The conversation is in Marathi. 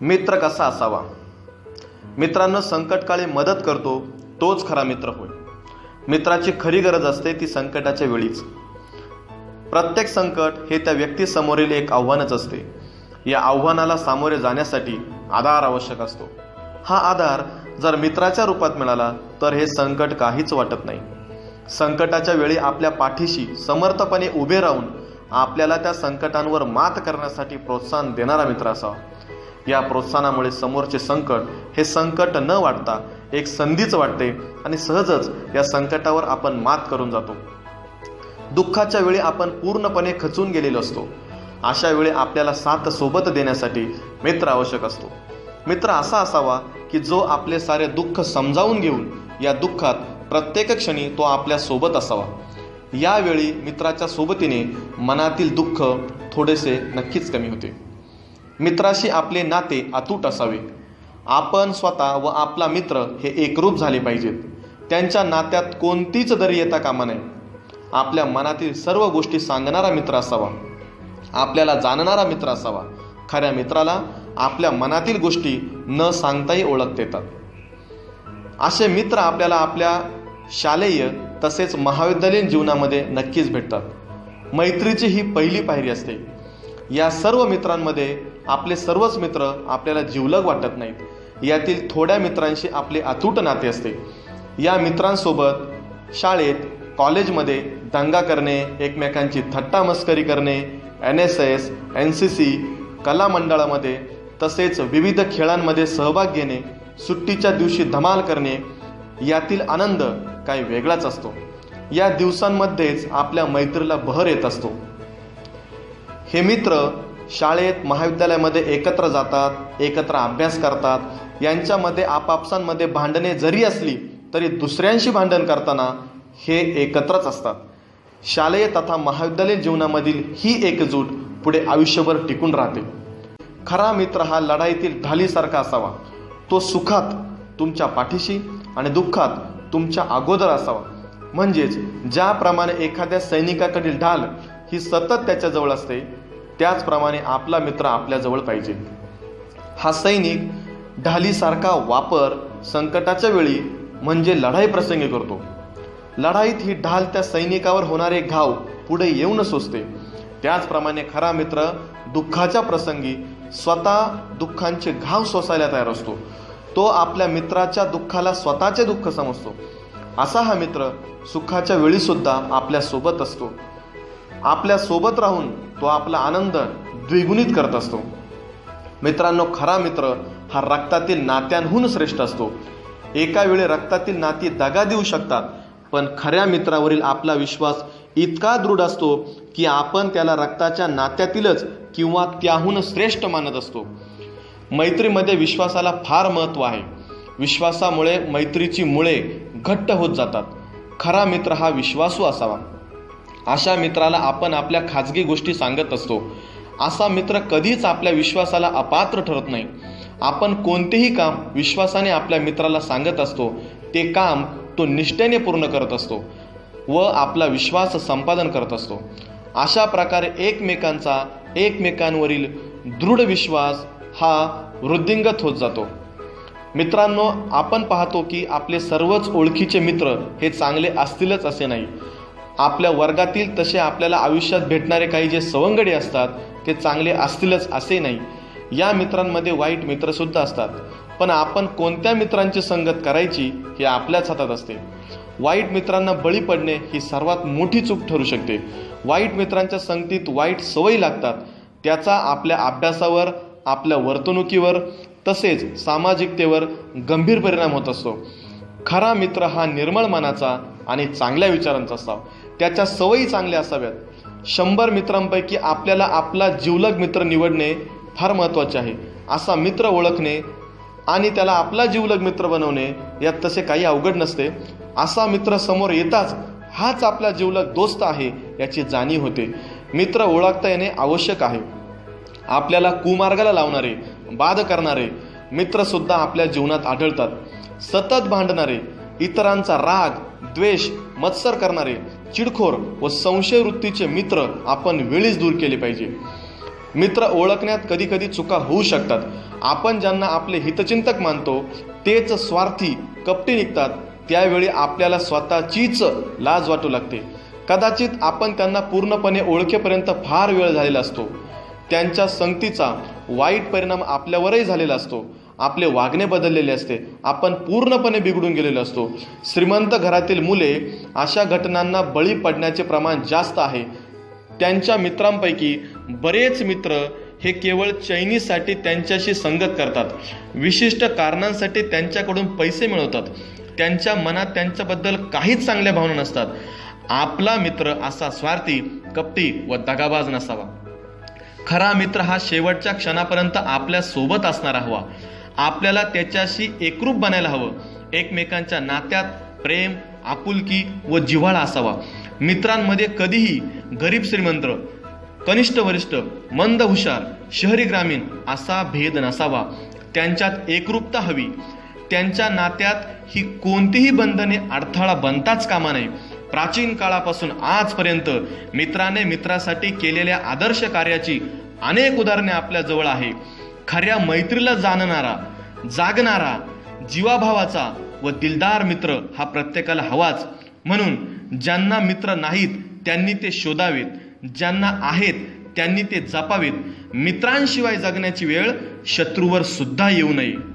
मित्र कसा असावा? मित्रांनो, संकटकाळी मदत करतो तोच खरा मित्र होय. मित्राची खरी गरज असते ती संकटाच्या वेळीच. प्रत्येक संकट हे त्या व्यक्तीसमोरील एक आव्हानच असते. या आव्हानाला सामोरे जाण्यासाठी आधार आवश्यक असतो. हा आधार जर मित्राच्या रूपात मिळाला तर हे संकट काहीच वाटत नाही. संकटाच्या वेळी आपल्या पाठीशी समर्थपणे उभे राहून आपल्याला त्या संकटांवर मात करण्यासाठी प्रोत्साहन देणारा मित्र असावा. या प्रोत्साहनामुळे समोरचे संकट हे संकट न वाटता एक संधीच वाटते आणि सहजच या संकटावर आपण मात करून जातो. दुःखाच्या वेळी आपण पूर्णपणे खचून गेलेलो असतो. अशा वेळी आपल्याला साथ सोबत देण्यासाठी मित्र आवश्यक असतो. मित्र असा असावा की जो आपले सारे दुःख समजावून घेऊन या दुःखात प्रत्येक क्षणी तो आपल्या सोबत असावा. यावेळी मित्राच्या सोबतीने मनातील दुःख थोडेसे नक्कीच कमी होते. मित्राशी आपले नाते अतूट असावे. आपण स्वतः व आपला मित्र हे एकरूप झाले पाहिजेत. त्यांच्या नात्यात कोणतीच दरी येता कामा नये. आपल्या मनातील सर्व गोष्टी सांगणारा मित्र असावा. आपल्याला जाणणारा मित्र असावा. खऱ्या मित्राला आपल्या मनातील गोष्टी न सांगताही ओळखता येतात. असे मित्र आपल्याला आपल्या शालेय तसेच महाविद्यालयीन जीवनामध्ये नक्कीच भेटतात. मैत्रीची ही पहिली पायरी असते. या सर्व मित्रांमध्ये आपले सर्वच मित्र आपल्याला जिवलग वाटत नाहीत. यातील थोड्या मित्रांशी आपले अतूट नाते असते. या मित्रांसोबत शाळेत कॉलेजमध्ये दंगा करणे, एकमेकांची थट्टा मस्करी करणे, NSS, NCC, कला मंडळामध्ये तसेच विविध खेळांमध्ये सहभाग घेणे, सुट्टीच्या दिवशी धमाल करणे, यातील आनंद काही वेगळाच असतो. या दिवसांमध्येच आपल्या मैत्रीला बहर येत असतो. हे मित्र शाळेत महाविद्यालयामध्ये एकत्र जातात, एकत्र अभ्यास करतात. यांच्यामध्ये आपापसांमध्ये भांडणे जरी असली तरी दुसऱ्यांशी भांडण करताना हे एकत्रच असतात. शालेय तथा महाविद्यालयीन जीवनामधील ही एकजूट पुढे आयुष्यभर टिकून राहते. खरा मित्र हा लढाईतील ढालीसारखा असावा. तो सुखात तुमच्या पाठीशी आणि दुःखात तुमच्या अगोदर असावा. म्हणजेच ज्याप्रमाणे एखाद्या सैनिकाकडील ढाल ही सतत त्याच्याजवळ असते, त्याचप्रमाणे आपला मित्र आपल्याजवळ पाहिजे. हा सैनिक ढालीसारखा वापर संकटाच्या वेळी म्हणजे लढाई प्रसंगी करतो. लढाईत ही ढाल त्या सैनिकावर होणारे घाव पुढे येऊन सोसते. त्याचप्रमाणे खरा मित्र दुःखाच्या प्रसंगी स्वतः दुःखांचे घाव सोसायला तयार असतो. तो आपल्या मित्राच्या दुःखाला स्वतःचे दुःख समजतो. असा हा मित्र सुखाच्या वेळी सुद्धा आपल्या सोबत असतो. आपल्या सोबत राहून तो आपला आनंद द्विगुणित करत असतो. मित्रांनो, खरा मित्र हा रक्तातील नात्यांहून श्रेष्ठ असतो. एका वेळी रक्तातील नाती दगा देऊ शकतात, पण खऱ्या मित्रावरील आपला विश्वास इतका दृढ असतो की आपण त्याला रक्ताच्या नात्यातीलच किंवा त्याहून श्रेष्ठ मानत असतो. मैत्रीमध्ये विश्वासाला फार महत्त्व आहे. विश्वासामुळे मैत्रीची मुळे घट्ट होत जातात. खरा मित्र हा विश्वासू असावा. अशा मित्राला आपण आपल्या खाजगी गोष्टी सांगत असतो. असा मित्र कधीच आपल्या विश्वासाला अपात्र ठरत नाही. आपण कोणतेही काम विश्वासाने आपल्या मित्राला सांगत असतो. ते काम तो निष्ठेने पूर्ण करत असतो व आपला विश्वास संपादन करत असतो. अशा प्रकारे एकमेकांवरील दृढ विश्वास हा वृद्धिंगत होत जातो. मित्रांनो, आपण पाहतो की आपले सर्वच ओळखीचे मित्र हे चांगले असतीलच असे नाही. आपल्या वर्गातील तसे आपल्याला आयुष्यात भेटणारे काही जे सवंगडी असतात ते चांगले असतीलच असे नाही. या मित्रांमध्ये वाईट मित्रसुद्धा असतात. पण आपण कोणत्या मित्रांची संगत करायची हे आपल्याच हातात असते. वाईट मित्रांना बळी पडणे ही सर्वात मोठी चूक ठरू शकते. वाईट मित्रांच्या संगतीत वाईट सवयी लागतात. त्याचा आपल्या अभ्यासावर, आपल्या वर्तणुकीवर तसेच सामाजिकतेवर गंभीर परिणाम होत असतो. खरा मित्र हा निर्मळ मनाचा आणि चांगल्या विचारांचा असावा. त्याच्या सवयी चांगल्या असाव्यात. 100 मित्रांपैकी आपल्याला आपला जिवलग मित्र निवडणे फार महत्त्वाचे आहे. असा मित्र ओळखणे आणि त्याला आपला जिवलग मित्र बनवणे यात तसे काही अवघड नसते. असा मित्र समोर येताच हाच आपला जिवलग दोस्त आहे याची जाणीव होते. मित्र ओळखता येणे आवश्यक आहे. आपल्याला कुमार्गाला लावणारे, बाद करणारे मित्रसुद्धा आपल्या जीवनात आढळतात. सतत भांडणारे, इतरांचा राग, द्वेष, मत्सर करणारे, चिडखोर व संशय वृत्तीचे मित्र आपण वेळीच दूर केले पाहिजे. मित्र ओळखण्यात कधी कधी चुका होऊ शकतात. आपण ज्यांना आपले हितचिंतक मानतो तेच स्वार्थी, कपटी निघतात. त्यावेळी आपल्याला स्वतःचीच लाज वाटू लागते. कदाचित आपण त्यांना पूर्णपणे ओळखेपर्यंत फार वेळ झालेला असतो. त्यांच्या संगतीचा वाईट परिणाम आपल्यावरही झालेला असतो. आपले वागणे बदललेले असते. आपण पूर्णपणे बिघडून गेलेलो असतो. श्रीमंत घरातील मुले अशा घटनांना बळी पडण्याचे प्रमाण जास्त आहे. त्यांच्या मित्रांपैकी बरेच मित्र हे केवळ चैनीसाठी त्यांच्याशी संगत करतात. विशिष्ट कारणांसाठी त्यांच्याकडून पैसे मिळवतात. त्यांच्या मनात त्यांच्याबद्दल काहीच चांगल्या भावना नसतात. आपला मित्र असा स्वार्थी, कपटी व दगाबाज नसावा. खरा मित्र हा शेवटच्या क्षणापर्यंत आपल्या सोबत असणारा हवा. आपल्याला त्याच्याशी एकरूप बनायला हवं. एकमेकांच्या नात्यात प्रेम, आपुलकी व जिव्हाळा असावा. मित्रांमध्ये कधीही गरीब श्रीमंत, कनिष्ठ वरिष्ठ, मंद हुशार, शहरी ग्रामीण असा भेद नसावा. त्यांच्यात एकरूपता हवी. त्यांच्या नात्यात ही कोणतीही बंधने अडथळा बनताच कामा नये. प्राचीन काळापासून आजपर्यंत मित्राने मित्रासाठी केलेल्या आदर्श कार्याची अनेक उदाहरणे आपल्या जवळ आहे. खऱ्या मैत्रीला जाणणारा, जागणारा, जीवाभावाचा व दिलदार मित्र हा प्रत्येकाला हवाच. म्हणून ज्यांना मित्र नाहीत त्यांनी ते शोधावेत. ज्यांना आहेत त्यांनी ते जपावेत. मित्रांशिवाय जगण्याची वेळ शत्रूवर सुद्धा येऊ नये.